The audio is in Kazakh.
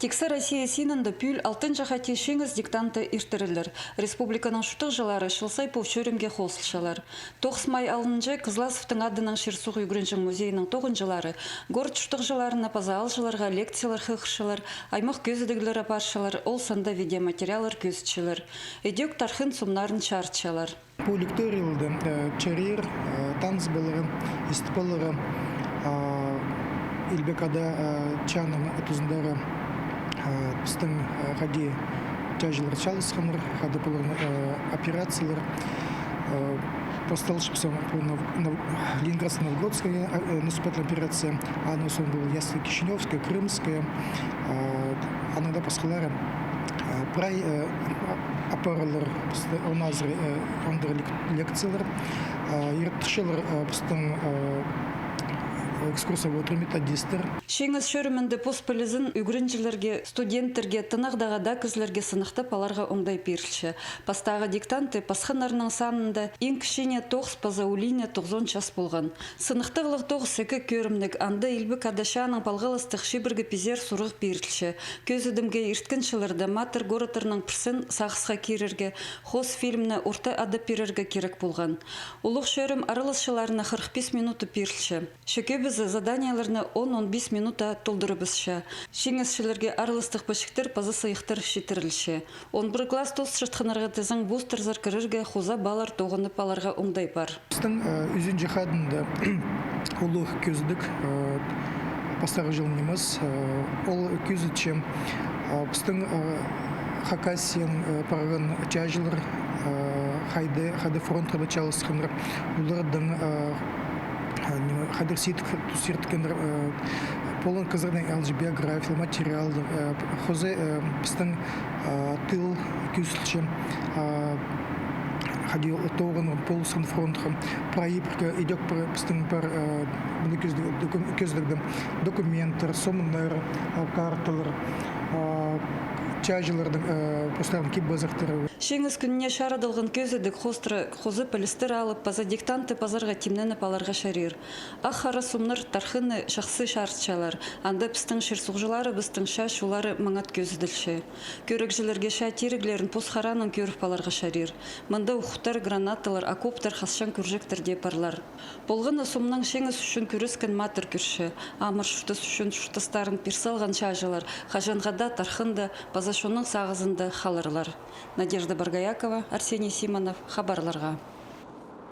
Текса Россия синында пүл алтын жахати шеңіз диктанты иртерілер. Республиканың шутық жылары шылсай повчөремге холсылшалар. Тоқсмай алынжы Кызласовтың адының шерсуғы үгірінжің музейінің тоғын жылары, горд шутық жыларына паза алжыларға лекциялар хықшылар, аймақ көзідігілер апаршылар, ол санда видеоматериалар көзітшілер. Эдек тархын сумнарын чартшалар. По лекториялды чарир, танц болыры, истіпалыры, Илбекада чаның тұзындары біздің ғади тәжілер чалысқаныр, ғады болырын операциялар, посталышпысың Ленинградская, Новгородская наступательная операция, она сон была Ясно-Кишиневская, Крымская, анада пасхалары прай апаралар у нас лекциялар, ертішелер біздің экскурсовод методистер. Шеңіз шөрімінді постполизін үгірінжілерге, студенттерге, тынағдағада кізлерге сынықты паларға оңдай перілші. Пастағы диктанты пасханарының санында ең кішіне 9 пазаулине 90 час болған. Сынықтығылық 9-2 көрімдік анды үлбі кадашаның палғалыстық шибіргі пизер сұрық перілші. Көзідімге ерткіншілерді матыр горытырның пірсін сағысқа керерге, хос фильмні орта ады перерге керек болған. Улық шөрім арылысшыларына 45 минуты перілші. Заданияларны 10-15 минута толдырыбызша. Шеңізшілерге арылыстық пашықтыр пазы сайықтыр шетірілші. 11 класс тост шыртқанарға тезің бустырзар кірірге хуза балар тоғыны паларға оңдай бар. Біздің үзін жихадында ұлық көздік бастағы жылынымыз. Ол көзітші біздің Хакасиян парағын тяжылыр хайды фронтырды чалысқаныр. Бұлардың Хадыр сирткендер полон казарный алжи биография, материал, хозе біздің тыл күзілші ходил тоғын полусын фронтқа проипка идет біздің бар көздігді документтер, сомынлар, карталар, чажылардың постарын кеп базақтары. Шеңіз күніне шарадылғын көзедік хозы полистер алып, паза диктанты пазарға темнені паларға шарир. Ақхара сумныр тархыны шақсы шарытшалар. Анда біздің шерсуғжылары, біздің шашулары маңат көзеділші. Көрікжілерге шатиріглерін посхараның көріп паларға шарир. Мында ұқтар, гранаталар, окоптар, хасшан күржектір депарлар. Болғыны сумның шеңіз үшін көріскен матыр күрші. Амыр шүтіс үшін шүтістарын персалған шажылар. Хажанғада тархынды, пазашоның сағызынды халырлар. Надежда Баргаякова, Арсений Симонов, хабарларға.